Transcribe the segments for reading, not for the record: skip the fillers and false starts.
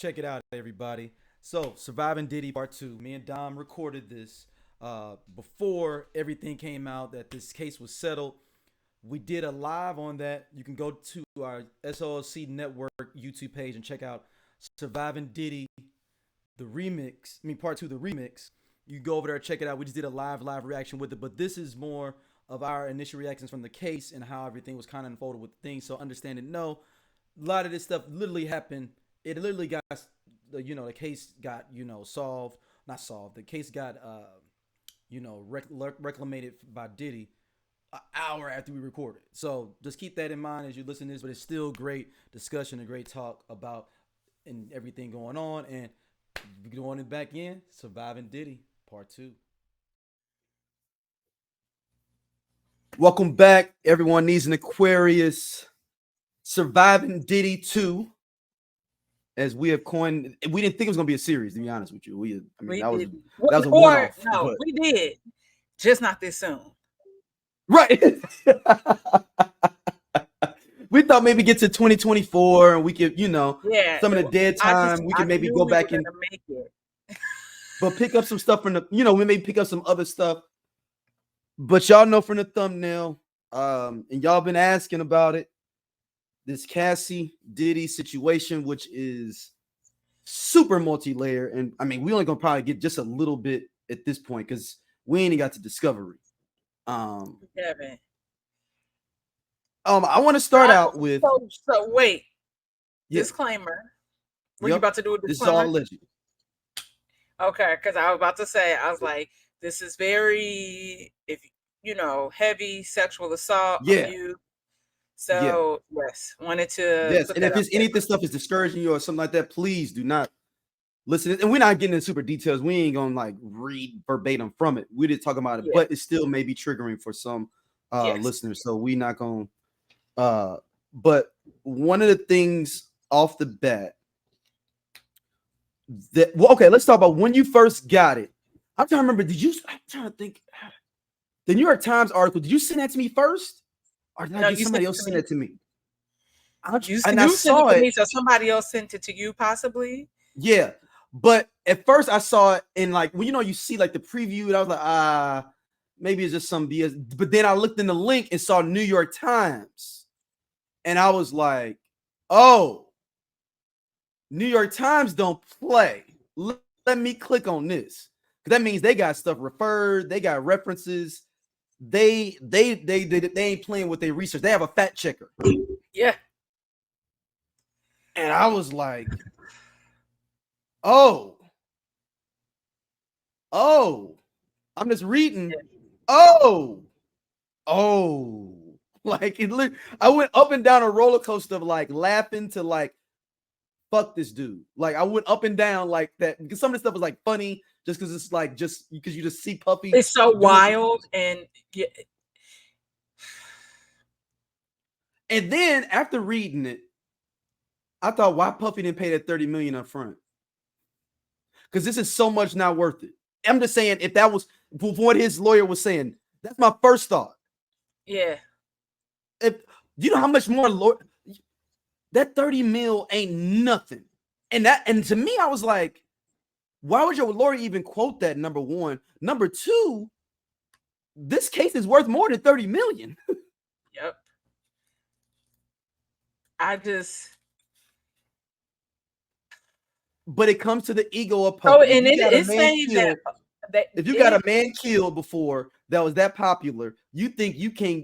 check it out, everybody. So, Surviving Diddy Part II. Me and Dom recorded this before everything came out that this case was settled. We did a live on that. You can go to our SOLC Network YouTube page and check out Surviving Diddy, the remix. I mean, Part 2, the remix. You go over there, check it out. We just did a live reaction with it. But this is more of our initial reactions from the case and how everything was kind of unfolded with the thing. So, understand it. No, a lot of this stuff literally happened. It literally got, the case got, solved. Not solved. The case got, reclamated by Diddy an hour after we recorded. So just keep that in mind as you listen to this. But it's still great discussion and great talk about and everything going on. And going it back in, Surviving Diddy Part 2. Welcome back. Everyone needs an Aquarius. Surviving Diddy 2. As we have coined, we didn't think it was gonna be a series. To be honest with you, that was a one-off. No, we did, just not this soon. Right. We thought maybe get to 2024 and we could, some of the dead time we can maybe go back and make it. But pick up some stuff from the, we may pick up some other stuff. But y'all know from the thumbnail, and y'all been asking about it. This Cassie Diddy situation, which is super multi-layer, and I mean, we only gonna probably get just a little bit at this point because we ain't even got to discovery. Kevin. I want to start out with. So wait. Yeah. Disclaimer. Were you about to do a disclaimer? This is all alleged. Okay, because I was about to say, I was like, this is very, heavy sexual assault. Yeah. On you. So yes, wanted to. Yes, and if any of this stuff is discouraging you or something like that, please do not listen. And we're not getting into super details. We ain't gonna read verbatim from it. We just talking about it, but it still may be triggering for some listeners. So we not gonna. But one of the things off the bat okay, let's talk about when you first got it. I'm trying to remember. I'm trying to think. The New York Times article. Did you send that to me first? Or did I get somebody else send it to me? You sent it to me, so somebody else sent it to you, possibly. Yeah, but at first I saw it in you see the preview, and I was like, maybe it's just some BS. But then I looked in the link and saw New York Times, and I was like, oh, New York Times don't play. Let me click on this because that means they got stuff referred, they got references. They ain't playing with their research. They have a fact checker. Yeah. And I was like, oh, I'm just reading. Oh, I went up and down a roller coaster of laughing to fuck this dude. I went up and down like that because some of the stuff was funny. Just because it's just because you just see Puffy. It's so wild and And then after reading it, I thought, why Puffy didn't pay that $30 million up front? Because this is so much not worth it. I'm just saying, if that was what his lawyer was saying, that's my first thought. Yeah. If you know how much more that 30 mil ain't nothing. And to me, I was like, why would your lawyer even quote that? Number one. Number two, this case is worth more than 30 million. Yep. But it comes to the ego of Puffy. Oh, and it's saying that if you got a man killed before that was that popular, you think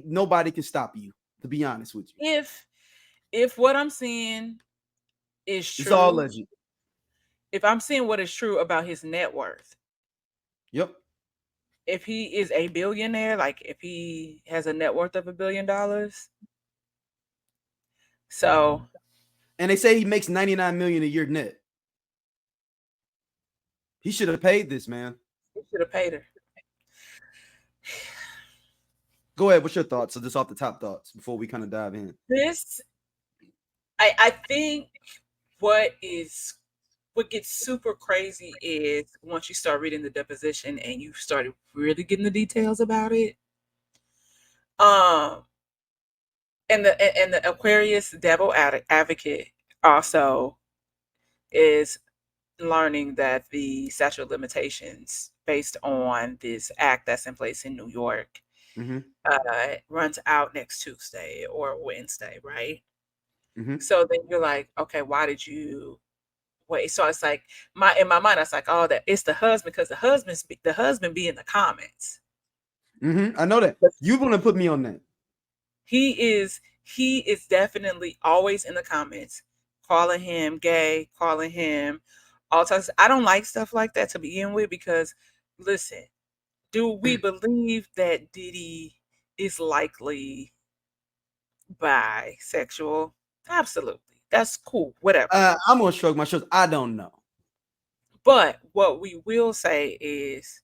nobody can stop you, to be honest with you. If what I'm seeing is true, it's all legend. If I'm seeing what is true about his net worth. Yep. If he is a billionaire, if he has a net worth of $1 billion. So. And they say he makes $99 million a year net. He should have paid this, man. He should have paid her. Go ahead. What's your thoughts? So just off the top thoughts before we kind of dive in. I think what gets super crazy is once you start reading the deposition and you started really getting the details about it. And the Aquarius devil advocate also is learning that the statute of limitations based on this act that's in place in New York Mm-hmm. runs out next Tuesday or Wednesday, right? Mm-hmm. So then you're like, okay, why did you wait? So it's like in my mind, I was like, oh, that it's the husband because the husband be in the comments. Mm-hmm. I know that. You want to put me on that. He is definitely always in the comments, calling him gay, calling him all types. I don't like stuff like that to begin with because listen, do we believe that Diddy is likely bisexual? Absolutely. That's cool. Whatever. I'm gonna shrug my shoulders. I don't know. But what we will say is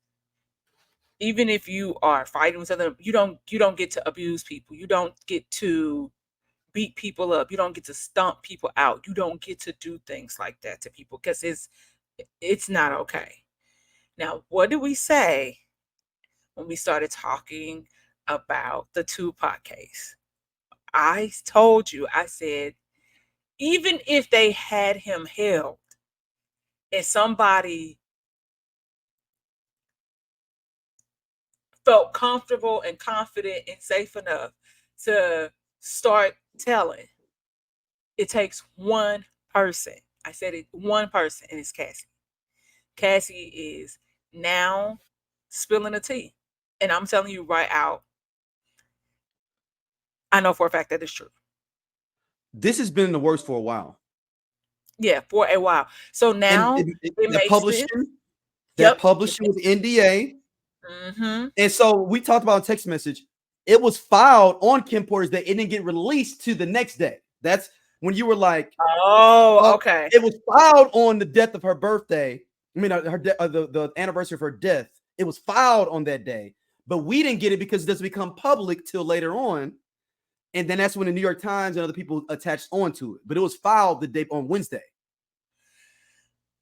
even if you are fighting with other, you don't get to abuse people. You don't get to beat people up. You don't get to stomp people out. You don't get to do things like that to people because it's not okay. Now, what did we say when we started talking about the Tupac case? I told you, I said, even if they had him held and somebody felt comfortable and confident and safe enough to start telling, it takes one person. I said it, one person, and it's Cassie. Cassie is now spilling the tea. And I'm telling you right out, I know for a fact that it's true. This has been in the works for a while. Yeah, for a while. So now And it that makes sense. publishing, Yep. with NDA. Mm-hmm. And so we talked about a text message. It was filed on Kim Porter's day. It didn't get released to the next day. That's when you were like, Oh, okay. It was filed on the death of her birthday. I mean, the anniversary of her death. It was filed on that day, but we didn't get it because it doesn't become public till later on. And then that's when the New York Times and other people attached onto it. But it was filed the day on Wednesday.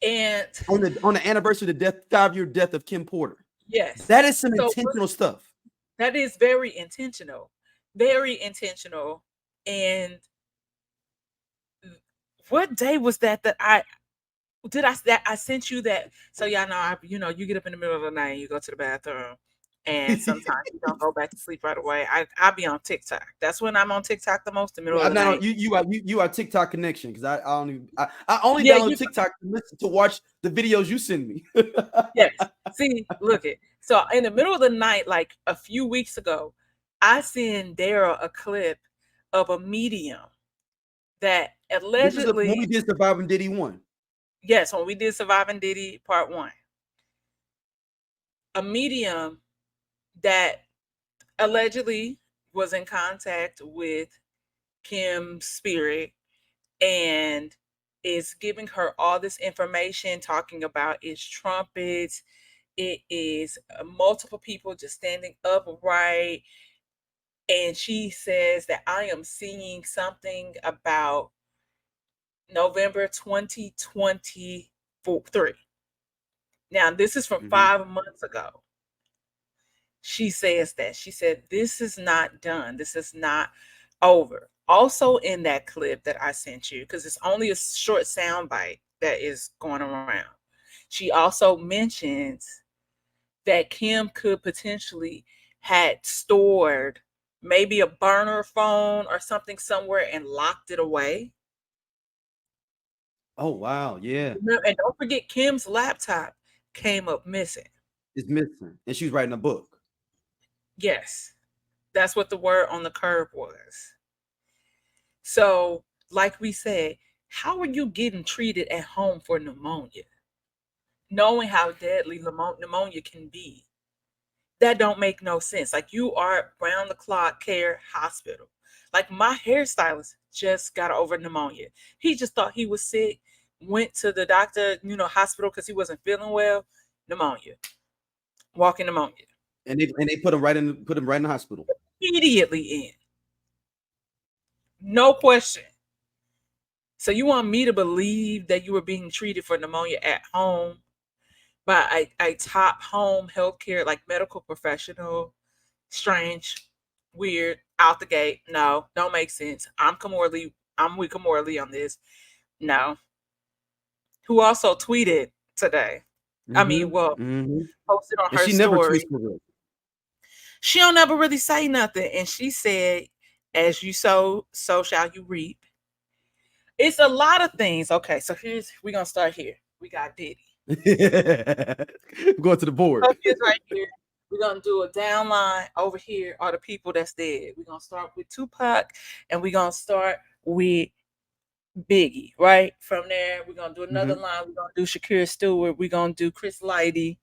And on the anniversary of the 5-year death of Kim Porter. yes, That is some intentional stuff. That is very intentional. Very intentional. And what day was that I sent you that? So y'all know, you get up in the middle of the night and you go to the bathroom, and sometimes you don't go back to sleep right away. I be on TikTok. That's when I'm on TikTok the most. The middle of the night. You are TikTok connection because I only download TikTok to watch the videos you send me. Yes. See, look it. So in the middle of the night, like a few weeks ago, I sent Daryl a clip of a medium that allegedly. When we did Surviving Diddy 1. Yes, when we did Surviving Diddy Part 1. A medium that allegedly was in contact with Kim's spirit and is giving her all this information, talking about its trumpets. It is multiple people just standing upright. And she says that I am seeing something about November 2023. Now, this is from 5 months ago. She says that. She said, this is not done. This is not over. Also in that clip that I sent you, because it's only a short sound bite that is going around, she also mentions that Kim could potentially had stored maybe a burner phone or something somewhere and locked it away. Oh, wow. Yeah. And don't forget, Kim's laptop came up missing. It's missing. And she's writing a book. Yes. That's what the word on the curb was. So, like we said, how are you getting treated at home for pneumonia? Knowing how deadly pneumonia can be. That don't make no sense. Like, you are round the clock care hospital. Like, my hairstylist just got over pneumonia. He just thought he was sick, went to the doctor, hospital because he wasn't feeling well. Pneumonia. Walking pneumonia. And they put him right in the hospital. Immediately in. No question. So you want me to believe that you were being treated for pneumonia at home by a top home healthcare, like medical professional? Strange, weird, out the gate. No, don't make sense. I'm with Kamora Lee on this. No. who also tweeted today. I mean, well, posted on And her she never story. tweets for real. She don't ever really say nothing. And she said, as you sow, so shall you reap. It's a lot of things. Okay, so we're gonna start here. We got Diddy. Going to the board. Focus right here. We're gonna do a downline. Over here are the people that's dead. We're gonna start with Tupac, and we're gonna start with Biggie. Right from there, we're gonna do another line. We're gonna do Shakira Stewart. We're gonna do Chris Lighty.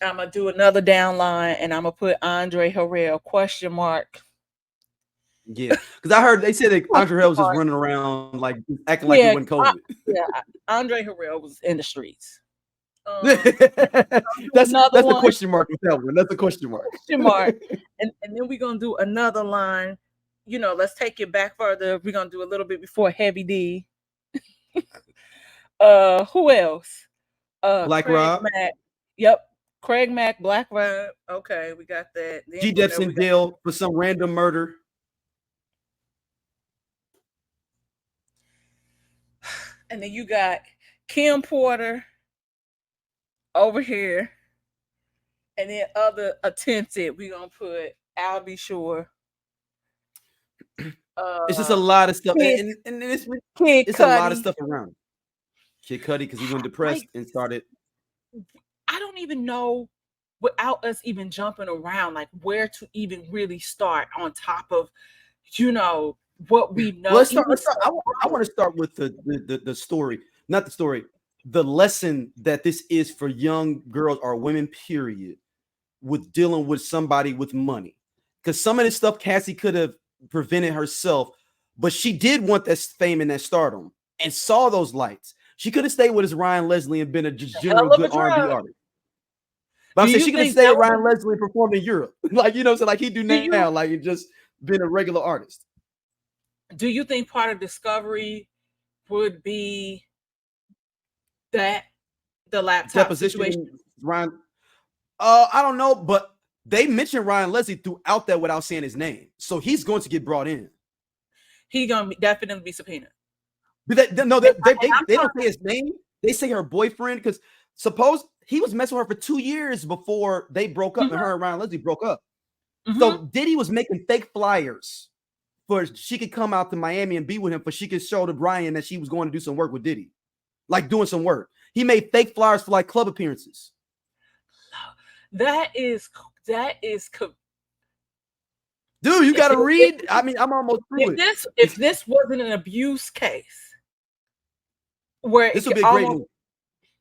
I'm gonna do another downline, and I'm gonna put Andre Harrell question mark. Yeah, because I heard they said that Andre Harrell was just running around like acting like it wasn't COVID. Andre Harrell was in the streets. That's a question mark with that one. That's a question mark. Question mark. And then we're gonna do another line. You know, let's take it back further. We're gonna do a little bit before Heavy D. Who else? Black Craig Rob. Mack. Yep. Craig Mack, Black Rob. Okay, we got that. Then G. Dep's in jail for some random murder. And then you got Kim Porter over here. And then other attempted, we're gonna put I'll Be Sure. It's just a lot of stuff. And it's a lot of stuff around. Kid Cudi, because he went depressed and started. I don't even know, without us even jumping around, like where to even really start on top of, you know, what we know. Let's start. I want to start with the story, not the story, the lesson that this is for young girls or women, period, with dealing with somebody with money. Because some of this stuff Cassie could have prevented herself, but she did want that fame and that stardom and saw those lights. She could have stayed with his Ryan Leslie and been a general good R&B artist. But I'm saying she could have stayed with Ryan Leslie and performed in Europe. Like, you know, so like he do now, like it just been a regular artist. Do you think part of discovery would be that the laptop deposition situation? Ryan, I don't know, but they mentioned Ryan Leslie throughout that without saying his name, so he's going to get brought in. He's gonna definitely be subpoenaed. But they don't say his name. They say her boyfriend, because suppose he was messing with her for 2 years before they broke up, and her and Ryan Leslie broke up. So Diddy was making fake flyers for she could come out to Miami and be with him, for she could show to Brian that she was going to do some work with Diddy, like doing some work. He made fake flyers for like club appearances. That is dude, you gotta read. I mean, I'm almost through it. If this wasn't an abuse case, where this would be a great movie.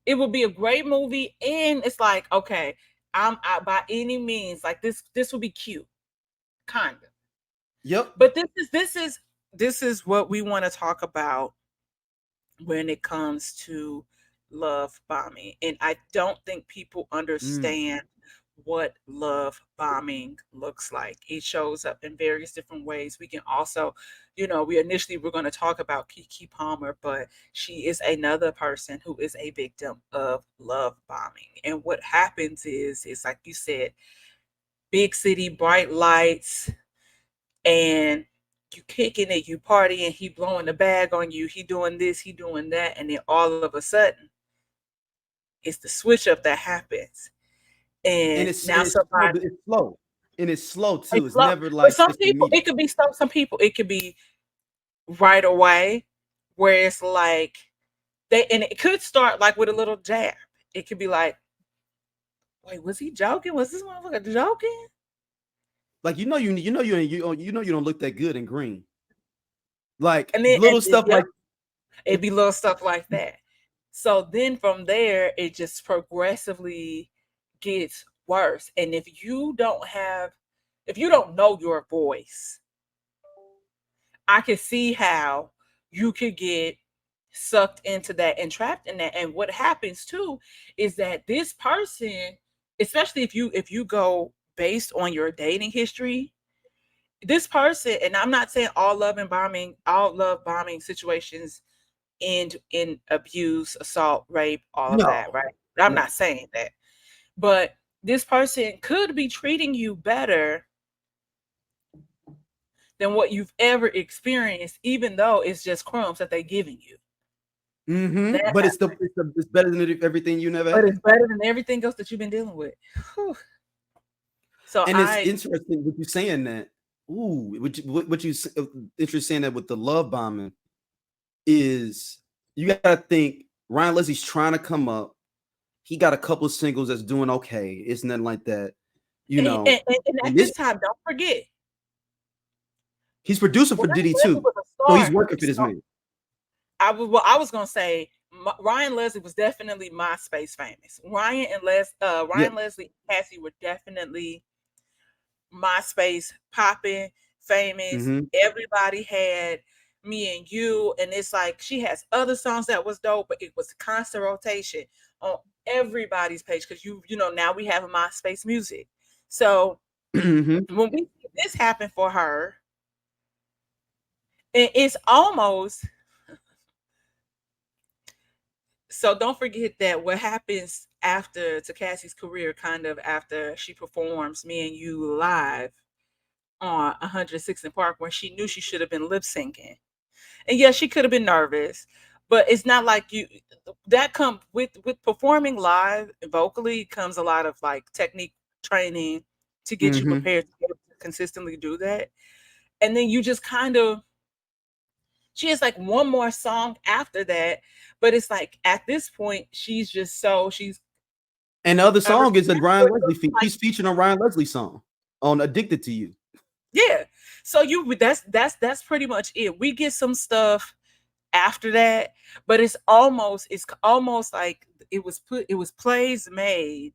It would be a great movie, and it's like, okay, I by any means, like this would be cute, kind of. Yep. But this is what we want to talk about when it comes to love bombing, and I don't think people understand what love bombing looks like. It shows up in various different ways. We can also, you know, we initially were going to talk about Keke Palmer, but she is another person who is a victim of love bombing. And what happens is like you said, big city, bright lights, and you kicking it, you partying, he blowing the bag on you, he doing this, he doing that, and then all of a sudden, it's the switch up that happens. And it's slow. And it's slow too. It's never like some people, it could be some people, it could be right away, where it's like and it could start like with a little jab. It could be like, wait, was he joking? Was this motherfucker joking? Like, you don't look that good in green. Like, and then, little stuff like it'd be little stuff like that. So then from there, it just progressively gets worse. And if you don't know your voice, I can see how you could get sucked into that and trapped in that. And what happens too is that this person, especially if you go based on your dating history, this person, and I'm not saying all love bombing situations end in abuse, assault, rape, all of that, right? I'm not saying that. But this person could be treating you better than what you've ever experienced, even though it's just crumbs that they're giving you. That But it's happened. it's better than everything you never But it's had. better than everything else that you've been dealing with. Whew. So And it's I interesting what you saying that. Ooh, what you interesting saying that with the love bombing is you got to think Ryan Leslie's trying to come up. He got a couple of singles that's doing okay. It's nothing like that, you and, know. and, and at And this this time, don't forget, he's producing for Ryan Diddy Leslie too, was a so he's star. working for this So man. I was gonna say Ryan Leslie was definitely MySpace famous. Yeah. Ryan Leslie and Cassie were definitely MySpace popping, famous. Mm-hmm. Everybody had Me and You, and it's like she has other songs that was dope, but it was constant rotation on everybody's page because now we have a MySpace music. So Mm-hmm. when we see this happen for her, it's almost so don't forget that what happens after to Cassie's career, kind of after she performs Me and You live on 106th and Park, when she knew she should have been lip syncing. And yes, she could have been nervous, but it's not like you that come with performing live vocally comes a lot of like technique training to get you Mm-hmm. prepared to be able to consistently do that. And then you just kind of she has like one more song after that, but it's like at this point she's And the other covered. song is a Ryan Leslie Like She's featured on Ryan Leslie's song on "Addicted to You." yeah, so you that's pretty much it. We get some stuff after that, but it's almost like it was plays made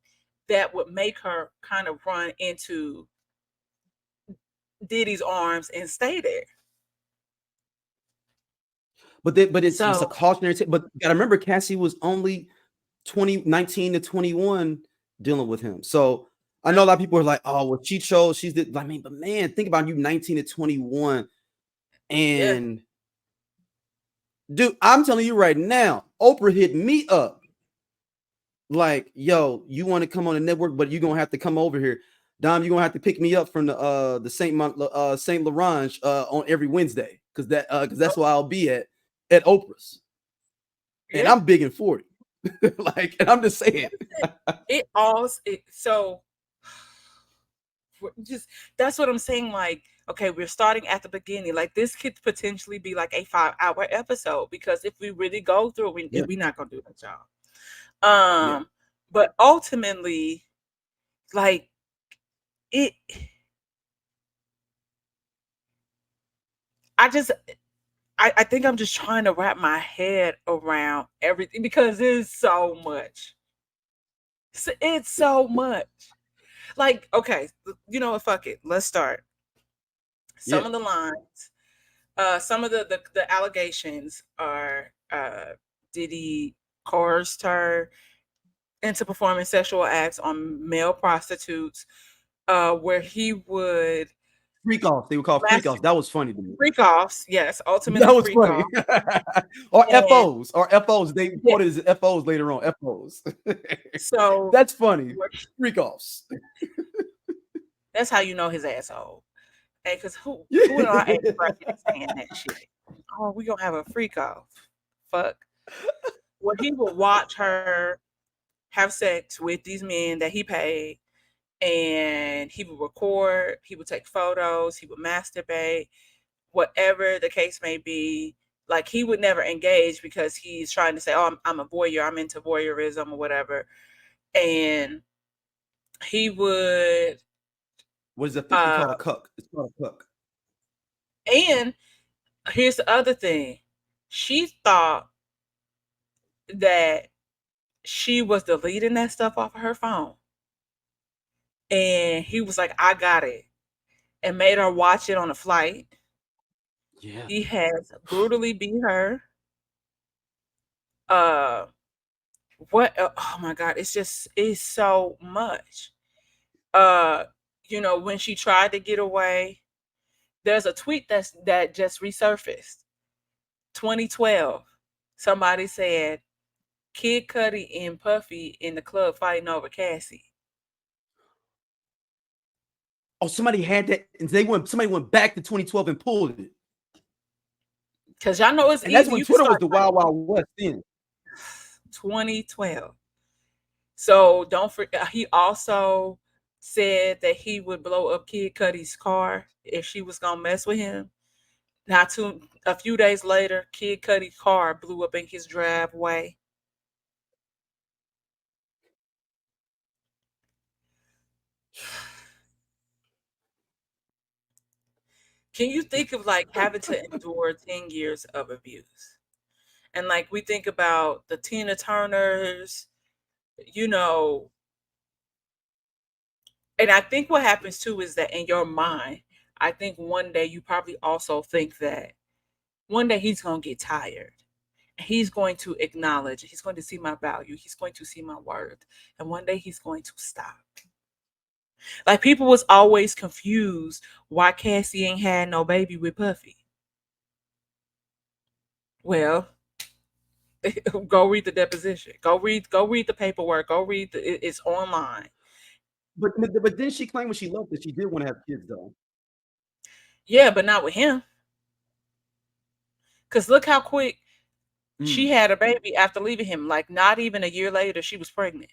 that would make her kind of run into Diddy's arms and stay there. But it's a So cautionary tale. But you gotta remember, Cassie was only 19 to 21 dealing with him. So I know a lot of people are like, oh, well, she chose, she's the, I mean, but man, think about you 19 to 21. yeah, And dude, I'm telling you right now, Oprah hit me up like, yo, you want to come on the network, but you're gonna have to come over here. Dom, you're gonna have to pick me up from the Saint Laurent on every Wednesday, because that's where I'll be at Oprah's. And yeah. I'm big and 40. Like, and I'm just saying. So just that's what I'm saying. Like, okay, we're starting at the beginning. Like, this could potentially be like a 5-hour episode because if we really go through it, Yeah, we're not gonna do that, y'all. yeah. But ultimately, like it, I just, I think I'm just trying to wrap my head around everything because it's so much. It's so much. Like, okay, you know what? Fuck it. Let's start. Some Yeah. of the lines, some of the allegations are Diddy coerced her into performing sexual acts on male prostitutes, where he would Freak offs. They were called freak master offs. That was funny to me. freak offs, yes, ultimately That was freak funny. off, Or and FOs. Or FOs. They yeah, quoted as FOs later on. FOs. so That's funny. what- Freak offs. that's how you know his asshole. Hey, because who in our age Yeah. bracket is saying that shit? Oh, we gonna have a freak off. Fuck. Well, he would watch her have sex with these men that he paid, and he would record, he would take photos, he would masturbate, whatever the case may be. Like, he would never engage because he's trying to say, "Oh, I'm a voyeur. I'm into voyeurism or whatever." And he would, What is it? They uh, call it a cuck. It's called a cuck. and here's the other thing: she thought that she was deleting that stuff off of her phone, and he was like, "I got it," and made her watch it on a flight. Yeah. He has brutally beat her. Uh, oh my God, it's so much. Uh, when she tried to get away, there's a tweet that just resurfaced. 2012. Somebody said Kid Cudi and Puffy in the club fighting over Cassie. Oh, somebody had that. And somebody went back to 2012 and pulled it. Because y'all know it's And that's easy. when You can Twitter was start the Wild Wild West then. 2012. So don't forget, he also said that he would blow up Kid Cudi's car if she was gonna mess with him. A few days later, Kid Cudi's car blew up in his driveway. Can you think of like having to endure 10 years of abuse? And like we think about the Tina Turners, you know, and I think what happens too is that in your mind, I think one day you probably also think that one day he's going to get tired. He's going to acknowledge, he's going to see my value, he's going to see my worth, and one day he's going to stop. Like people was always confused why Cassie ain't had no baby with Puffy. Well, go read the deposition. Go read the paperwork. It's online. But then she claimed when she loved that she did want to have kids though. Yeah, but not with him. Because look how quick she had a baby after leaving him. Like not even a year later, she was pregnant.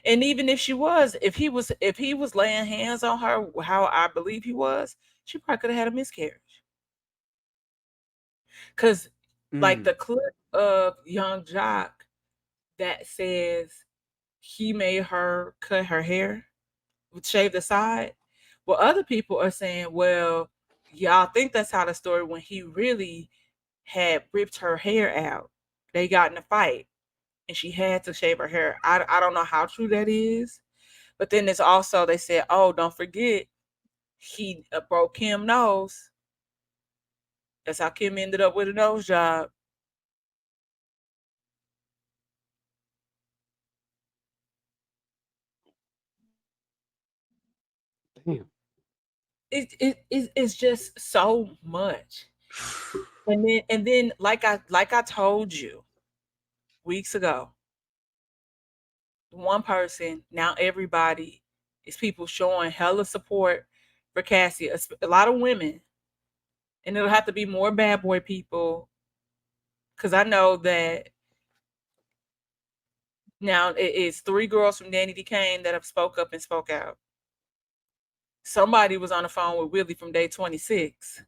And even if he was laying hands on her, how I believe he was, she probably could have had a miscarriage. Because like the clip of Young Jock that says he made her cut her hair, shave the side. Well, other people are saying, well, y'all think that's how the story when he really had ripped her hair out. They got in a fight and she had to shave her hair. I don't know how true that is. But then there's also, they said, oh, don't forget, he broke Kim's nose. That's how Kim ended up with a nose job. Damn. It's just so much. And then like I told you weeks ago, one person, now everybody is people showing hella support for Cassie. A lot of women, and it'll have to be more bad boy people, because I know that now it's 3 girls from Danny D. Kane that have spoke up and spoke out. Somebody was on the phone with Willie from Day 26.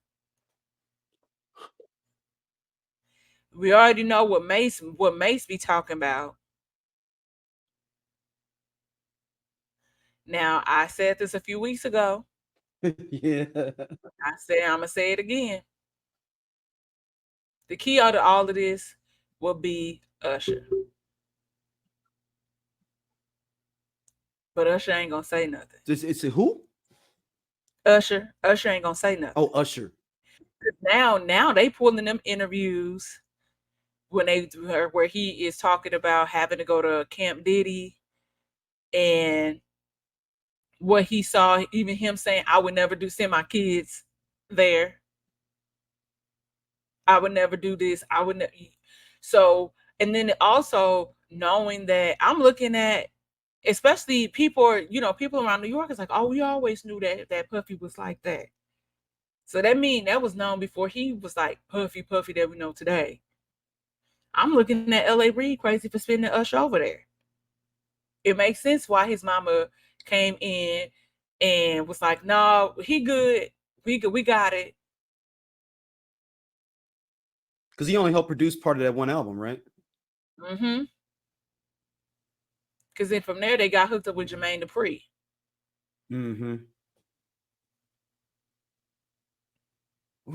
We already know what Mace be talking about. Now, I said this a few weeks ago. Yeah. I said I'm gonna say it again. The key out of all of this will be Usher. But Usher ain't gonna say nothing. It's a who? Usher ain't gonna say nothing. Oh, Usher. Now they pulling them interviews when where he is talking about having to go to Camp Diddy and what he saw, even him saying, I would never send my kids there. I would never do this. I would never. So, and then also knowing that I'm looking at, especially people around New York is like, oh, we always knew that Puffy was like that. So that means that was known before he was like Puffy that we know today. I'm looking at L.A. Reid crazy for spending Usher over there. It makes sense why his mama came in and was like, no, he good. We got it. Because he only helped produce part of that one album, right? Mm-hmm. Because then from there, they got hooked up with Jermaine Dupri. Mm-hmm.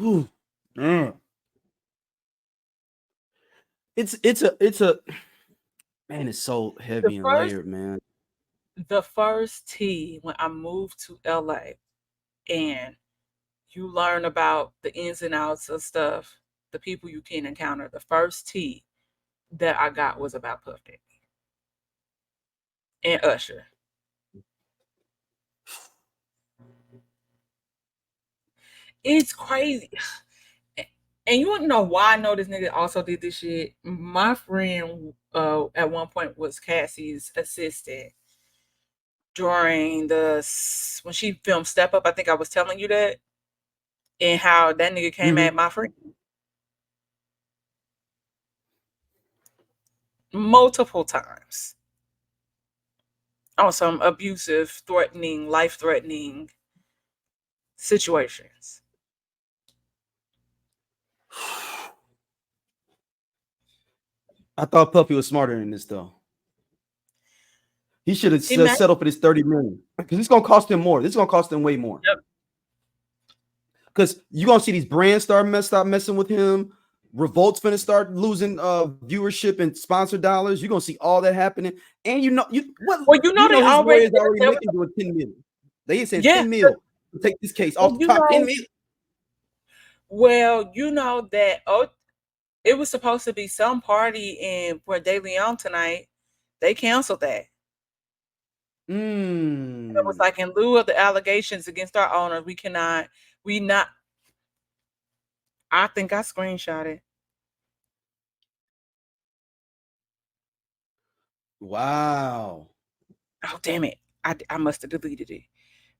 Ooh. Mm. It's a man, it's so heavy and layered, man. The first tea when I moved to LA and you learn about the ins and outs of stuff, the people you can encounter, the first tea that I got was about Puff Daddy and Usher. It's crazy. And you want to know why I know this nigga also did this shit? My friend at one point was Cassie's assistant during when she filmed Step Up. I think I was telling you that. and how that nigga came Mhm. at my friend multiple times on some abusive, threatening, life-threatening situations. I thought Puffy was smarter than this though. He should have He made settled for this 30 million because it's gonna cost him more. This is gonna cost him way more. Yep. Because you're gonna see these brands stop messing with him. Revolt's gonna start losing viewership and sponsor dollars. You're gonna see all that happening. And Well, you know they his already lawyers already there was making doing 10 million. They said yeah. 10 mil to take this case off And the you top. 10 know, million. well, you know that it was supposed to be some party in Port De Leon tonight. They canceled that. And it was like, in lieu of the allegations against our owner, we not. I think I screenshot it. Wow. Oh, damn it. I must have deleted it.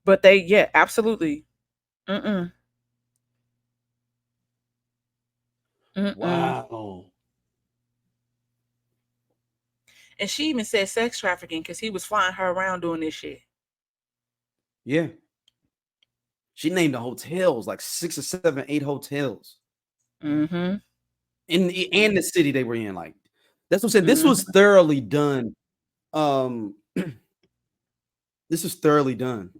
But yeah, absolutely. Mm-mm. Mm-mm. Wow. And she even said sex trafficking because he was flying her around doing this shit. Yeah. She named the hotels, like 6 or 7, 8 hotels. Mm-hmm. In the city they were in. Like, that's what I'm saying. This Mm-hmm. was thoroughly done. This was thoroughly done.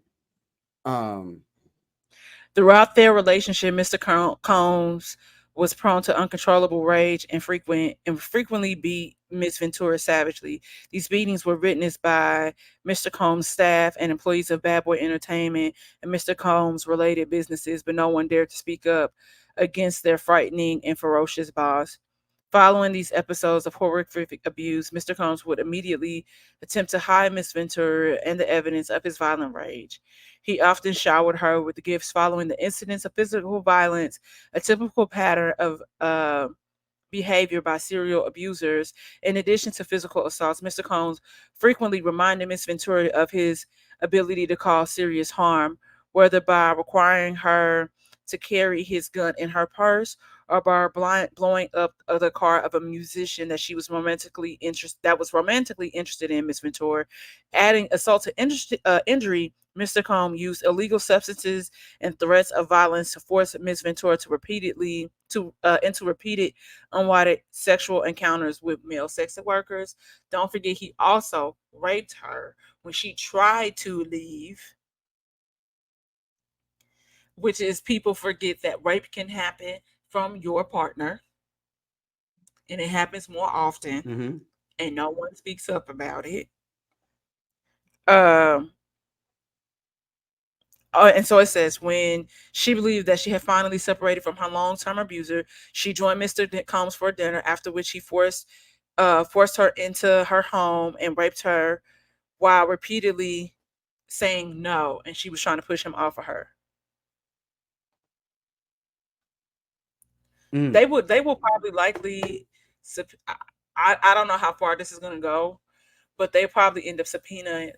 Throughout their relationship, Mr. Combs was prone to uncontrollable rage and frequently beat Miss Ventura savagely. These beatings were witnessed by Mr. Combs' staff and employees of Bad Boy Entertainment and Mr. Combs' related businesses, but no one dared to speak up against their frightening and ferocious boss. Following these episodes of horrific abuse, Mr. Combs would immediately attempt to hide Miss Ventura and the evidence of his violent rage. He often showered her with gifts following the incidents of physical violence, a typical pattern of behavior by serial abusers. In addition to physical assaults, Mr. Combs frequently reminded Miss Ventura of his ability to cause serious harm, whether by requiring her to carry his gun in her purse or by blowing up the car of a musician that was romantically interested in Miss Ventura. Adding assault to injury, Mr. Combs used illegal substances and threats of violence to force Miss Ventura into repeated unwanted sexual encounters with male sex workers. Don't forget, he also raped her when she tried to leave, which is, people forget that rape can happen from your partner, and it happens more often, and no one speaks up about it. And so it says, when she believed that she had finally separated from her long-term abuser, she joined Mr. Combs for dinner, after which he forced her into her home and raped her while repeatedly saying no, and she was trying to push him off of her. They will probably likely I don't know how far this is going to go, but they probably end up subpoenaing,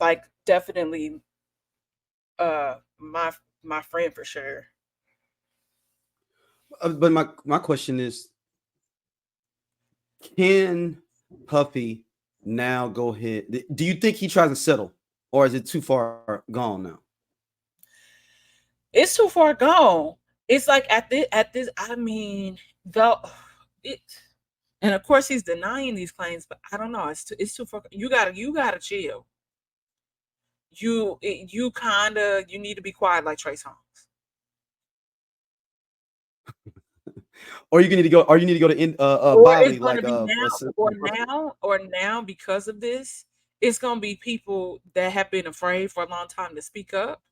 like, definitely my friend for sure. But my question is, can Puffy now go ahead? Do you think he tries to settle, or is it too far gone now? It's too far gone. It's like at this I mean, though it and of course he's denying these claims, but I don't know. It's too far. You gotta chill. You need to be quiet like Trey Songz. Or you need to go. Or you need to go to Or it's Bali, going to like be now because of this, it's going to be people that have been afraid for a long time to speak up.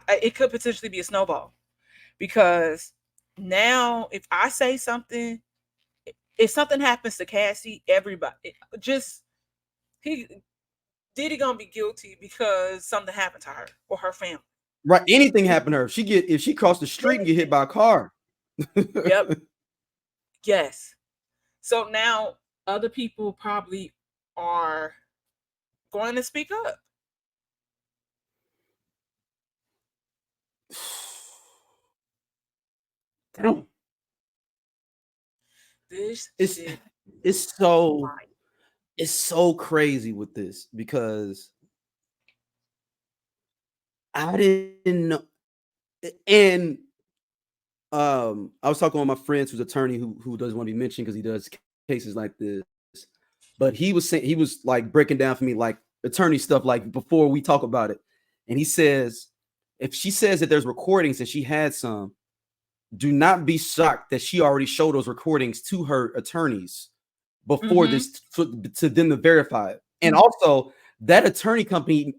It could potentially be a snowball, because now if I say something, if something happens to Cassie, everybody Diddy gonna be guilty because something happened to her or her family. Right, anything happened to her. If she crossed the street and get hit by a car. Yep. Yes. So now other people probably are going to speak up. This It's shit it's so wild. it's so crazy with this because I didn't know. And I was talking with my friends who's attorney who doesn't want to be mentioned because he does cases like this. But he was saying, he was like breaking down for me like attorney stuff like before we talk about it. And he says, if she says that there's recordings and she had some, do not be shocked that she already showed those recordings to her attorneys before Mhm. this to them to verify it. And also that attorney company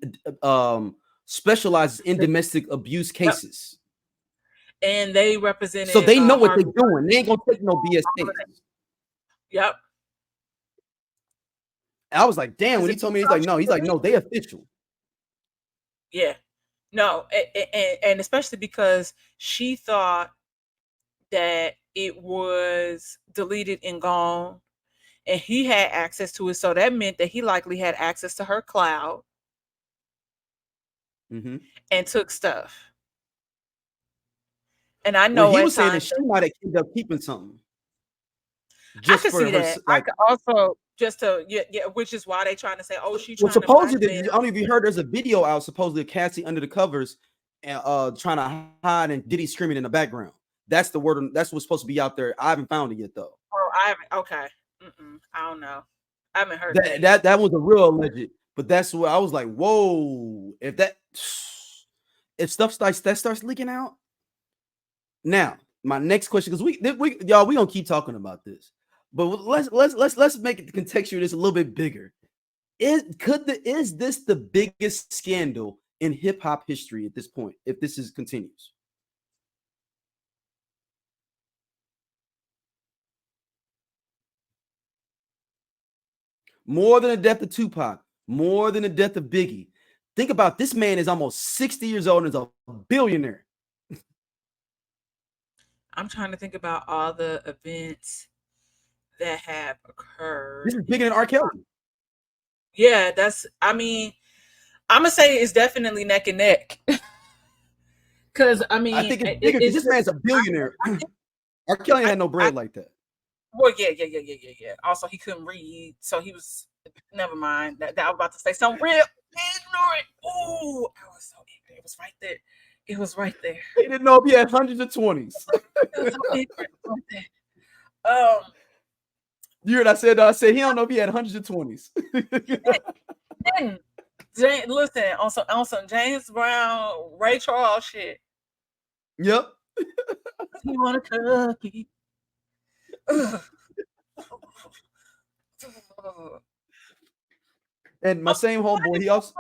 specializes in domestic abuse Yep. cases. And they So represented they know what Harvey they're doing. They ain't gonna take no BS all of that. cases. Yep. I was like, damn, 'Cause when he if you told me, thought he's like, no, they official. yeah. No, and especially because she thought that it was deleted and gone, and he had access to it, so that meant that he likely had access to her cloud Mm-hmm. and took stuff. And I Well, know he at was saying that times she might have ended up keeping something I just could for see her, that. I like. could also just to yeah, which is why they trying to say, oh, she Well, trying to supposedly, I blackmail. don't know if you heard. There's a video out supposedly of Cassie under the covers, and trying to hide and Diddy screaming in the background. That's the word. That's what's supposed to be out there. I haven't found it yet though. Oh, I haven't. Okay. I don't know. I haven't heard that yet. That was a real alleged. But that's what I was like. Whoa! If stuff starts leaking out. Now, my next question, because we y'all we gonna keep talking about this, but let's make it the contextual this a little bit bigger. Is this the biggest scandal in hip hop history at this point? If this continues, more than the death of Tupac, more than the death of Biggie. Think about this man is almost 60 years old and is a billionaire. I'm trying to think about all the events that have occurred. This is bigger than R. Kelly. Yeah, I mean, I'm gonna say it's definitely neck and neck. Because I mean, I think it's bigger because this man's a billionaire. R. Kelly had no bread like that. Well, yeah. Also, he couldn't read, so he was. Never mind. That I was about to say something real ignorant. Ooh, I was so ignorant. It was right there. It was right there. He didn't know if he had hundreds of 20s. So ignorant. You heard I said he don't know if he had hundreds of 20s. Listen, on some James Brown, Ray Charles shit. Yep. You want a cookie? And my same homeboy, he also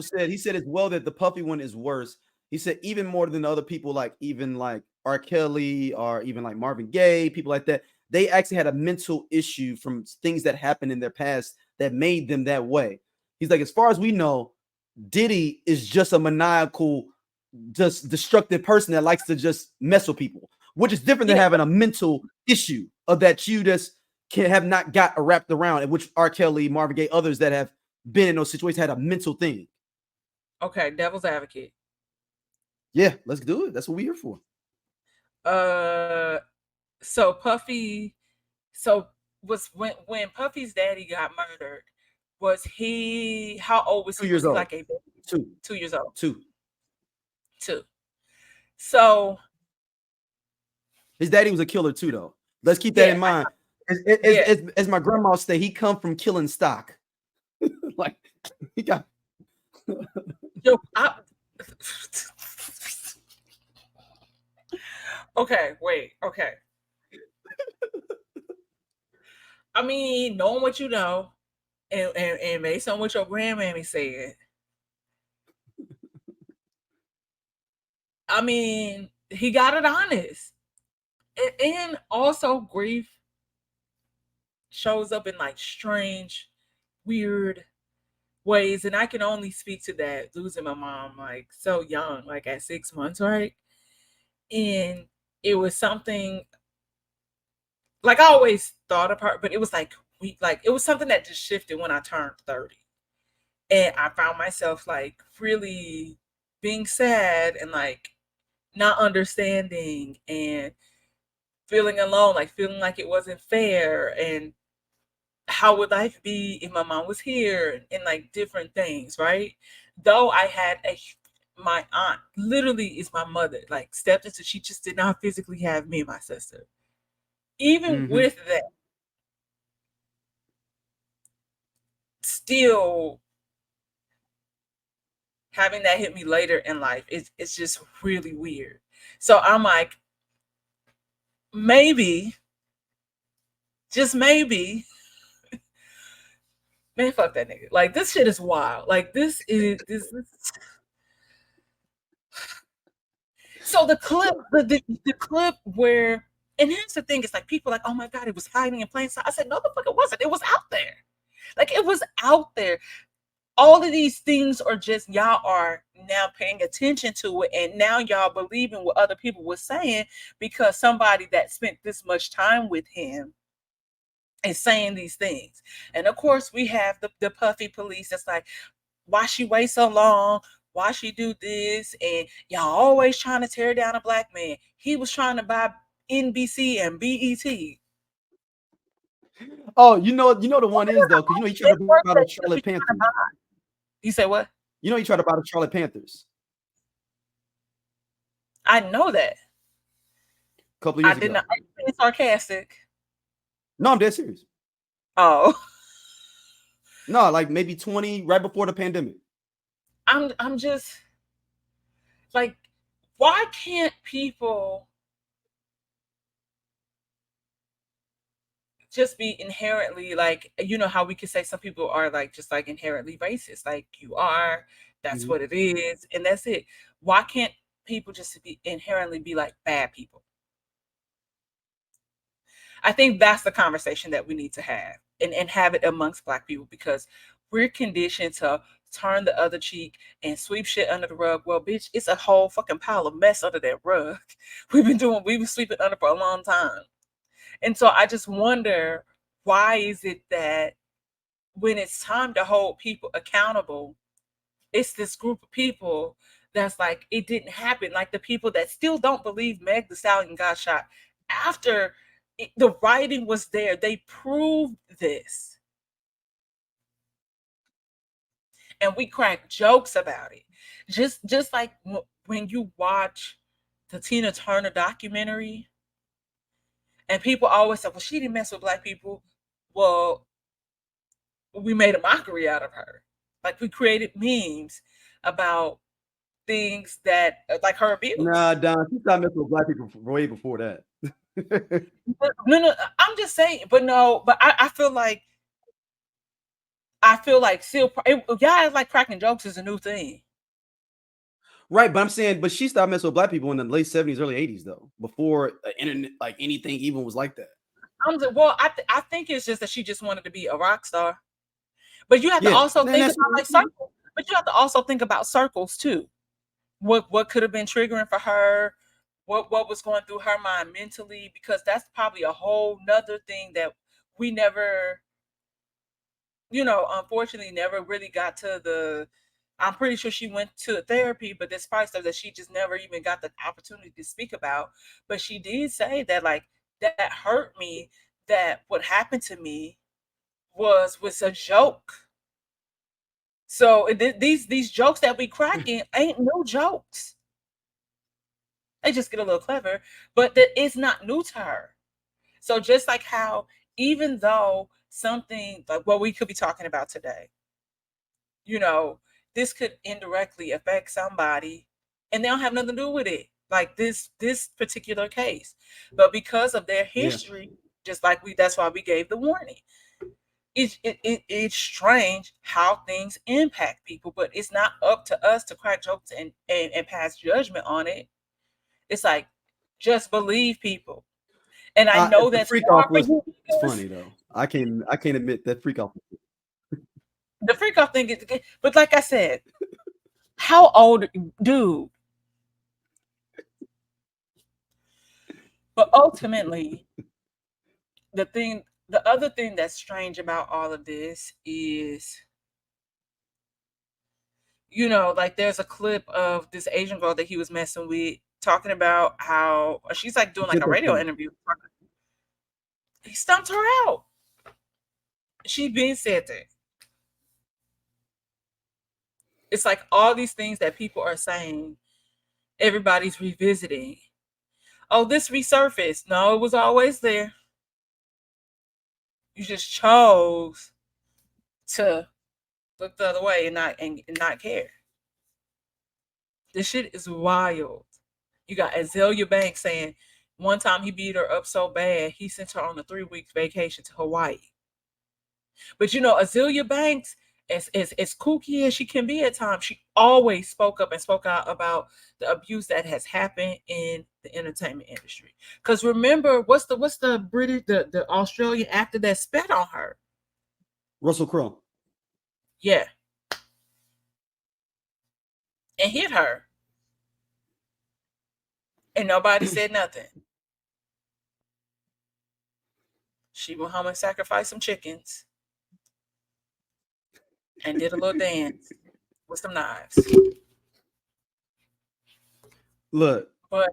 said as well that the Puffy one is worse. He said even more than other people, like even like R. Kelly or even like Marvin Gaye, people like that. They actually had a mental issue from things that happened in their past that made them that way. He's like, as far as we know, Diddy is just a maniacal, just destructive person that likes to just mess with people, which is different than having a mental issue of that you just can have not got wrapped around, in which R. Kelly, Marvin Gaye, others that have been in those situations had a mental thing. Okay, devil's advocate. Yeah, let's do it. That's what we're here for. So Puffy, was when Puffy's daddy got murdered, was he, how old was he? 2 years was he old. like a baby? 2 years old. Two. So his daddy was a killer too, though. Let's keep that in mind. As my grandma say, he come from killing stock. Like he got. Yo, okay, wait, okay. I mean, knowing what you know, and based on what your grandmammy said, I mean, he got it honest. And also grief shows up in like strange, weird ways. And I can only speak to that, losing my mom like so young, like at 6 months, right? And it was something like I always thought of her, but it was like it was something that just shifted when I turned 30. And I found myself like really being sad and like not understanding and feeling alone, like feeling like it wasn't fair, and how would life be if my mom was here, and like different things, right? Though I had my aunt literally is my mother, like stepped into, she just did not physically have me and my sister. Even Mm-hmm. with that, still having that hit me later in life, it's just really weird. So I'm like, maybe, just maybe, man, fuck that nigga. Like this shit is wild. Like this. So the clip, the clip where, and here's the thing, it's like people like, oh my god, it was hiding in plain sight. I said, no, the fuck, it wasn't. It was out there. Like it was out there. All of these things are just, y'all are now paying attention to it, and now y'all believing what other people were saying because somebody that spent this much time with him is saying these things. And of course we have the puffy police that's like, why she wait so long, why she do this, and y'all always trying to tear down a black man. He was trying to buy NBC and BET. Oh, you know the one is though, because he tried to Network battle that he Charlotte was trying to Panthers. buy. You say what? He tried to battle Charlotte Panthers I know that. a couple of I years did ago. not. Are you being sarcastic? No, I'm dead serious. Oh, No, like maybe 20 right before the pandemic. I'm just like, why can't people just be inherently, like, you know how we could say some people are like just like inherently racist, like you are, that's Mhm. what it is, and that's it. Why can't people just be inherently be like bad people? I think that's the conversation that we need to have, and have it amongst black people, because we're conditioned to turn the other cheek and sweep shit under the rug. Well, bitch, it's a whole fucking pile of mess under that rug. We've been sweeping under for a long time. And so I just wonder, why is it that when it's time to hold people accountable, it's this group of people that's like, it didn't happen. Like the people that still don't believe Meg the Stallion got shot after the writing was there. They proved this. And we crack jokes about it. Just like when you watch the Tina Turner documentary, and people always say, well, she didn't mess with black people. Well, we made a mockery out of her. Like we created memes about things that, like her abuse. Nah, Don, she started messing with black people way before that. No, I'm just saying, but no, but I feel like still, yeah, like cracking jokes is a new thing. Right, but I'm saying, but she started messing with black people in the late 70s, early 80s, though, before internet, like anything even was like that. Well, I think it's just that she just wanted to be a rock star. But you have to Yeah, also then think that's about like circles. But you have to also think about circles too. What could have been triggering for her? What was going through her mind mentally? Because that's probably a whole nother thing that we never, unfortunately never really got to the. I'm pretty sure she went to therapy, but despite stuff that she just never even got the opportunity to speak about. But she did say that, like, that hurt me, that what happened to me was a joke. So these jokes that we cracking ain't no jokes. They just get a little clever, but that it's not new to her. So just like how, even though something like what we could be talking about today, you know, this could indirectly affect somebody and they don't have nothing to do with it. Like this particular case. But because of their yeah. history, just like that's why we gave the warning. It's strange how things impact people, but it's not up to us to crack jokes and pass judgment on it. It's like, just believe people. And I know The that's freak off hard for was you funny though. I can't admit that freak off. the freak off thing is, but like I said, how old, dude? But ultimately, the other thing that's strange about all of this is, like there's a clip of this Asian girl that he was messing with, talking about how she's like doing like a radio interview. He stumped her out. She been said that. It's like all these things that people are saying, everybody's revisiting. Oh, this resurfaced. No, it was always there. You just chose to look the other way and not care. This shit is wild. You got Azalea Banks saying one time he beat her up so bad he sent her on a 3-week vacation to Hawaii. But Azalea Banks, as kooky as she can be at times, she always spoke up and spoke out about the abuse that has happened in the entertainment industry. Because remember, what's the British, the Australian actor that spat on her? Russell Crowe. Yeah. And hit her. And nobody said nothing. She went home and sacrificed some chickens and did a little dance with some knives. Look, but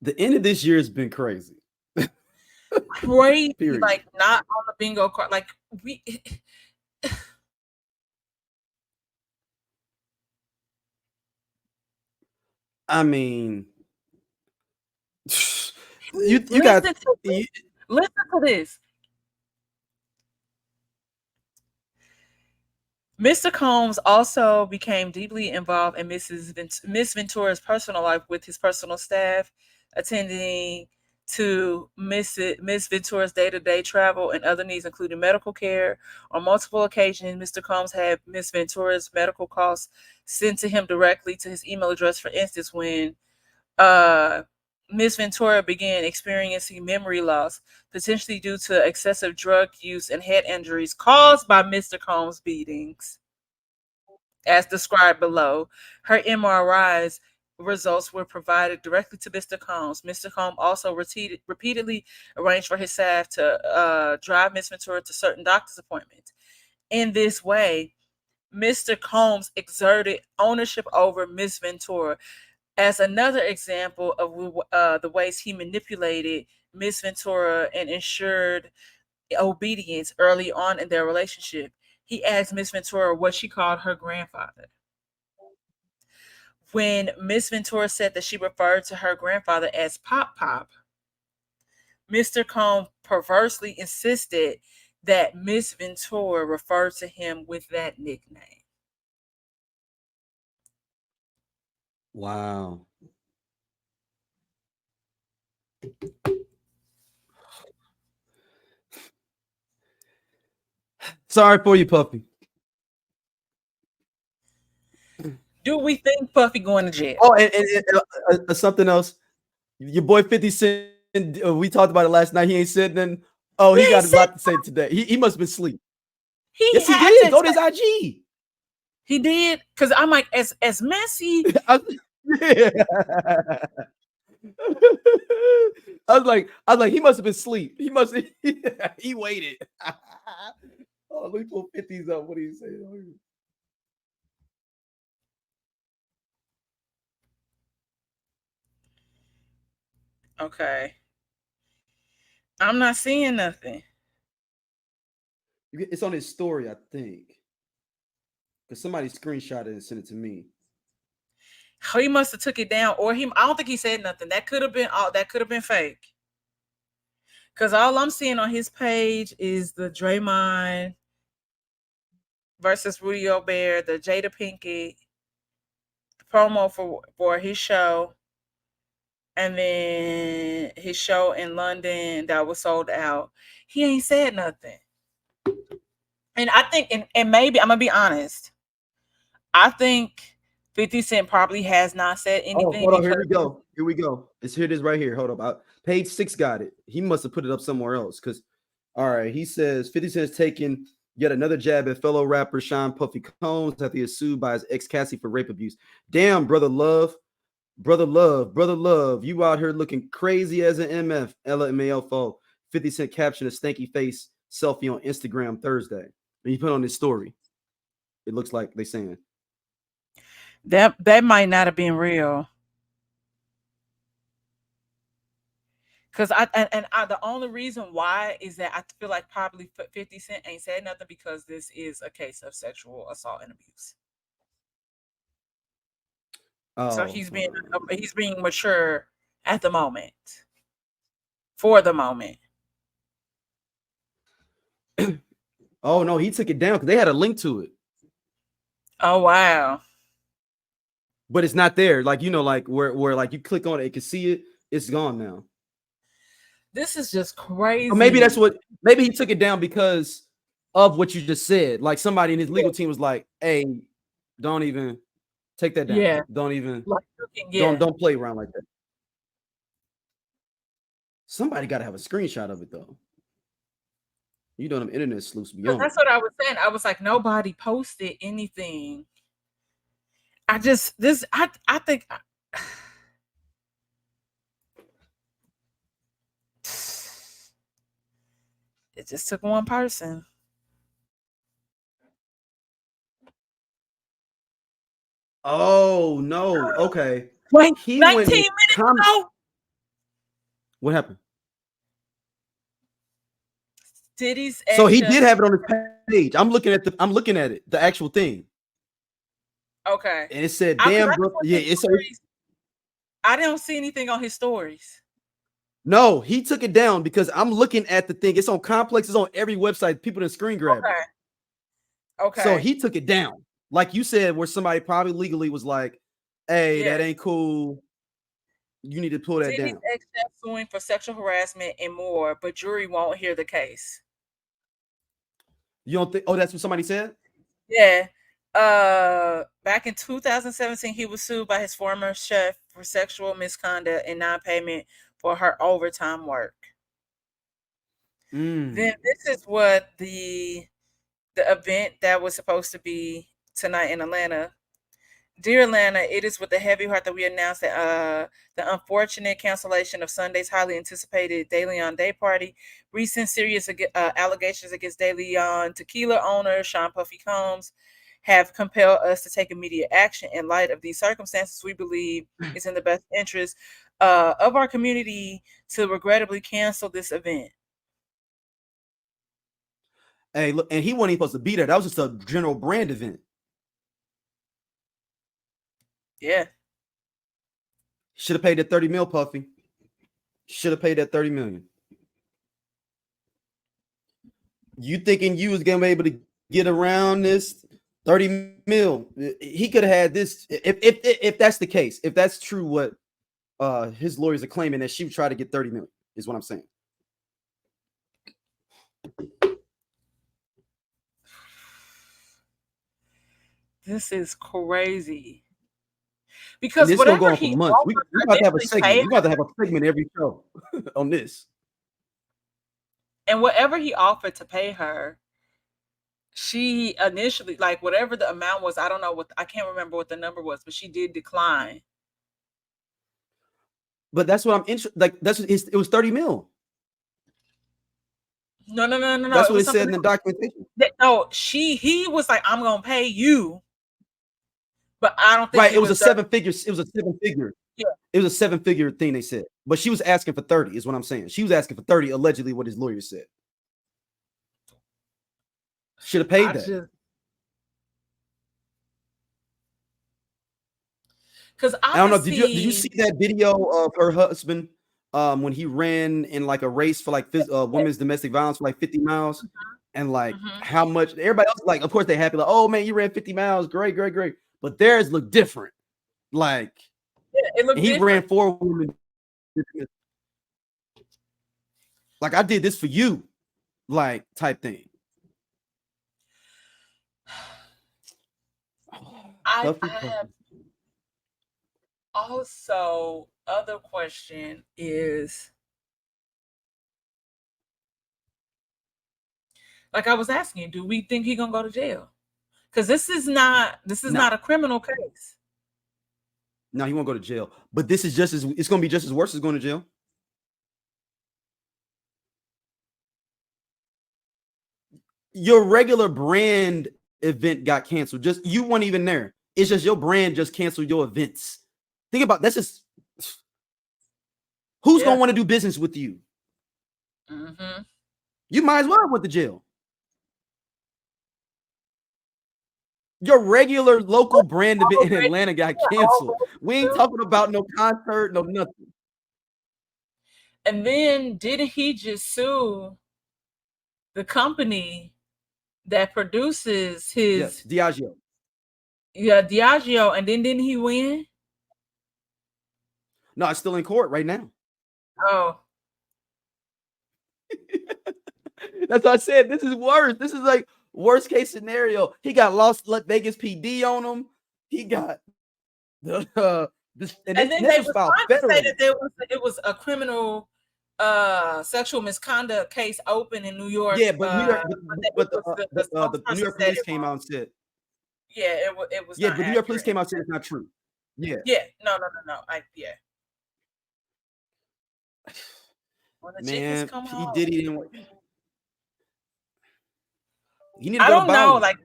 the end of this year has been crazy. Crazy, like not on the bingo card. Like I mean, you got listen to this. Mr. Combs also became deeply involved in Miss Ventura's personal life with his personal staff, attending to Miss Ventura's day-to-day travel and other needs, including medical care. On multiple occasions, Mr. Combs had Miss Ventura's medical costs sent to him directly to his email address. For instance, when Miss Ventura began experiencing memory loss, potentially due to excessive drug use and head injuries caused by Mr. Combs' beatings, as described below, her MRI's results were provided directly to Mr. Combs. Mr. Combs also repeatedly arranged for his staff to drive Miss Ventura to certain doctor's appointments. In this way, Mr. Combs exerted ownership over Miss Ventura. As another example of the ways he manipulated Miss Ventura and ensured obedience early on in their relationship, he asked Miss Ventura what she called her grandfather. When Miss Ventura said that she referred to her grandfather as Pop Pop, Mr. Combs perversely insisted that Miss Ventura referred to him with that nickname. Wow. Sorry for you, Puffy. Do we think Puffy going to jail? Oh, and something else. Your boy 50 Cent, we talked about it last night. He ain't said nothing. Oh, he got a lot to say today. He must have been asleep. Yes, he did. Go to his IG. He did? Because I'm like, as messy. Yeah. I was like, he must have been asleep. He must have, he waited. Oh, let me pull 50s up. What do you say? Okay. I'm not seeing nothing. It's on his story, I think. Because somebody screenshot it and sent it to me. He must have took it down, or I don't think he said nothing. That could have been fake. Because all I'm seeing on his page is the Draymond versus Rudy Gobert, the Jada Pinkett promo for his show, and then his show in London that was sold out. He ain't said nothing. And I think, and maybe I'm gonna be honest, I think 50 Cent probably has not said anything. Oh, hold on, here we go. Here it is right here. Hold up. Page 6 got it. He must have put it up somewhere else. Because, all right, he says 50 Cent is taking yet another jab at fellow rapper Sean Puffy Combs after he is sued by his ex Cassie for rape abuse. Damn, brother love. You out here looking crazy as an MF. LMAO 50 Cent captioned a stanky face selfie on Instagram Thursday. And he put on his story. It looks like they saying. That might not have been real. Cause the only reason why is that I feel like probably 50 Cent ain't said nothing because this is a case of sexual assault and abuse. So Oh, he's being mature at the moment. For the moment. oh no, he took it down because they had a link to it, Oh wow. but it's not there. Like like where like you click on it, you can see it. It's gone now. This is just crazy. Or maybe that's what. Maybe he took it down because of what you just said. Like somebody in his legal team was like, "Hey, don't even take that down. Yeah. Don't even Like, yeah. don't play around like that." Somebody got to have a screenshot of it though. You know them internet sleuths beyond. That's what I was saying. I was like, nobody posted anything. I think it just took one person. Oh no. Okay. Wait, He 19 went minutes ago. What happened? Diddy's So he did have it on his page. I'm looking at it, the actual thing. Okay. And it said, "Damn, bro." Yeah, it's I don't see anything on his stories. No, he took it down because I'm looking at the thing. It's on Complex. It's on every website. People done screen grab it. Okay. So he took it down, like you said, where somebody probably legally was like, "Hey, that ain't cool. You need to pull that Diddy's down." ex-chef suing for sexual harassment and more, but jury won't hear the case. You don't think? Oh, that's what somebody said. Yeah. Back in 2017, he was sued by his former chef for sexual misconduct and non-payment for her overtime work. Then this is what the event that was supposed to be tonight in Atlanta. Dear Atlanta, it is with a heavy heart that we announce that the unfortunate cancellation of Sunday's highly anticipated De Leon Day Party. Recent serious allegations against De Leon tequila owner Sean Puffy Combs have compelled us to take immediate action. In light of these circumstances, we believe it's in the best interest of our community to regrettably cancel this event. Hey, look, and he wasn't even supposed to be there. That was just a general brand event. Yeah. Should have paid that 30 mil, Puffy. Should have paid that 30 million. You thinking you was gonna be able to get around this 30 mil? He could have had this if that's the case. If that's true, what his lawyers are claiming, that she would try to get 30 million is what I'm saying. This is crazy. Because this whatever gonna go on he for months. We about to have a segment. We about to have a segment every show on this. And whatever he offered to pay her, she initially, like whatever the amount was, I don't know I can't remember what the number was, but she did decline. But that's what I'm interested. Like it was 30 mil. No. That's what it said in the documentation. No, he was like, I'm gonna pay you, but I don't think right. It was a 7 figure. It was a 7 figure. Yeah. It was a 7 figure thing they said, but she was asking for 30. Is what I'm saying. She was asking for 30. Allegedly, what his lawyer said. Should have paid that. Because I don't know. Did you see that video of her husband when he ran in like a race for like women's domestic violence for like 50 miles? And like how much everybody else, like, of course they happy, like, oh man, you ran 50 miles, great. But theirs look different. Like it looked he different. ran 4 women. Like, I did this for you, like type thing. I have also other question is, like I was asking you, do we think he's gonna go to jail? Because this is not a criminal case. No, he won't go to jail. But this is it's gonna be just as worse as going to jail. Your regular brand event got canceled. Just you weren't even there. It's just your brand just canceled your events. Think about that's just who's gonna want to do business with you. Mm-hmm. You might as well have went to jail. Your regular local brand event in Atlanta got canceled. We ain't talking about no concert, no nothing. And then didn't he just sue the company that produces his Diageo? Yeah, Diageo, and then didn't he win? No, it's still in court right now. Oh. That's what I said. This is worse. This is like worst case scenario. He got lost Vegas PD on him. He got this, and then this they was were filed trying to say federally. that it was a criminal sexual misconduct case open in New York. Yeah, but New York, the New York police came out and said, yeah, it was. Yeah, not but New York police accurate. came out and said it's not true. Yeah. Yeah. No. When the Man, chickens come P. home. Diddy didn't work. You need to I go don't to know, Bali. like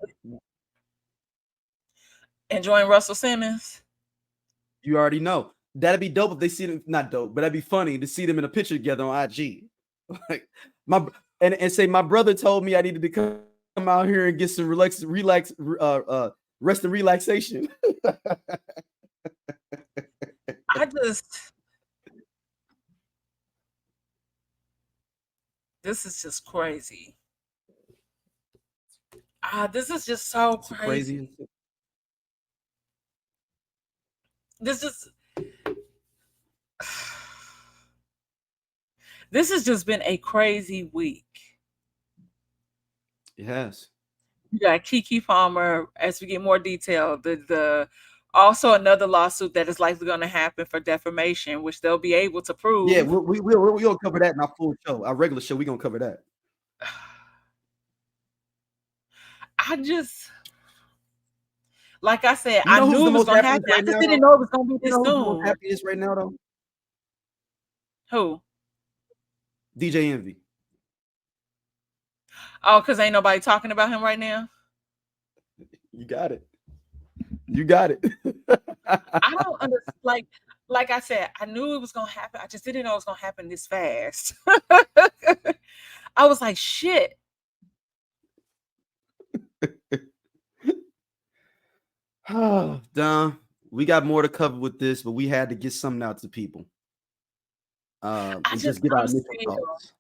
enjoying Russell Simmons. You already know. That'd be dope if they see them. Not dope, but that'd be funny to see them in a picture together on IG. Like and say my brother told me I needed to come out here and get some rest and relaxation. This is just crazy. This is just so crazy. This has just been a crazy week. It has. You got Keke Palmer, as we get more detail, the also another lawsuit that is likely going to happen for defamation, which they'll be able to prove. Yeah, we'll cover that in our full show, our regular show. We're gonna cover that. Like I said, I knew it was going to happen. I just didn't know it was going to be this soon. Who's the most happiest right now, though? Who? DJ Envy. Oh, because ain't nobody talking about him right now? You got it. You got it. I don't understand. Like I said, I knew it was going to happen. I just didn't know it was going to happen this fast. I was like, shit. Dom, we got more to cover with this, but we had to get something out to people. And just get our initial thoughts.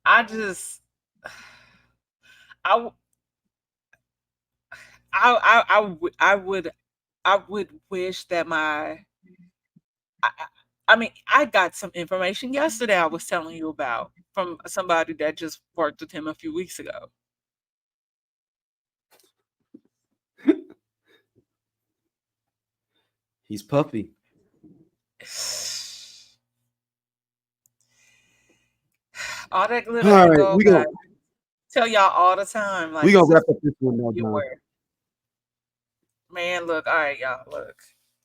I would wish that I got some information yesterday I was telling you about from somebody that just worked with him a few weeks ago. He's puffy. All that glitter. All right, we gonna tell y'all all the time. Like, we gonna wrap up this one now, John. Man, look, all right, y'all. Look,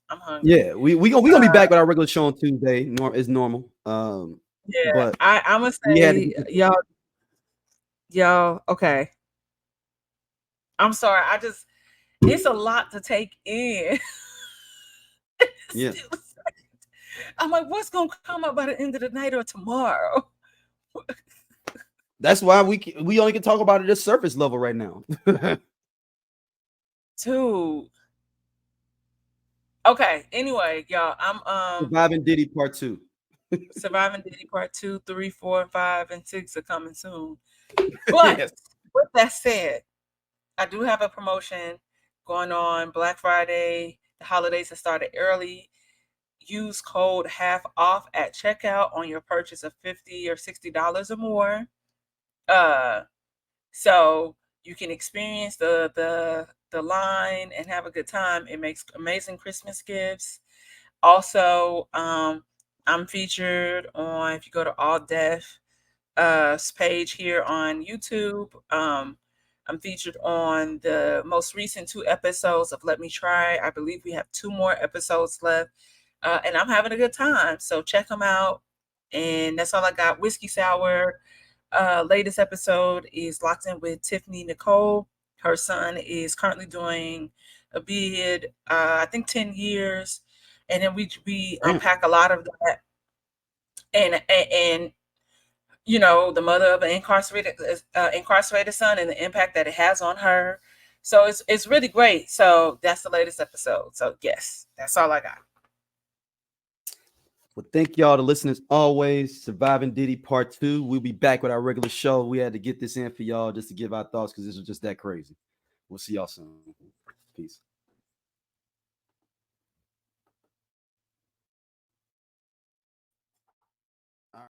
I'm hungry. Yeah, we gonna be back with our regular show on Tuesday. It's normal. Yeah, but I'm gonna say, y'all. Okay. I'm sorry. It's a lot to take in. Yeah. I'm like, what's gonna come up by the end of the night or tomorrow? That's why we only can talk about it at surface level right now. Dude. Okay. Anyway, y'all, I'm Surviving Diddy Part II. Surviving Diddy Part 2, 3, 4, 5, and 6 are coming soon. But yes. With that said, I do have a promotion going on Black Friday. The holidays have started early. Use code half off at checkout on your purchase of $50 or $60 or more. So you can experience the line and have a good time. It makes amazing Christmas gifts. Also, I'm featured on, if you go to All Def page here on YouTube, I'm featured on the most recent 2 episodes of Let Me Try. I believe we have 2 more episodes left, and I'm having a good time. So check them out. And that's all I got. Whiskey Sour. Latest episode is Locked In with Tiffany Nicole. Her son is currently doing a bid, I think 10 years. And then we unpack a lot of that. And you know, the mother of an incarcerated son and the impact that it has on her. So it's really great. So that's the latest episode. So yes, that's all I got. Well, thank y'all to listen as always. Surviving Diddy Part 2. We'll be back with our regular show. We had to get this in for y'all just to give our thoughts because this was just that crazy. We'll see y'all soon. Peace.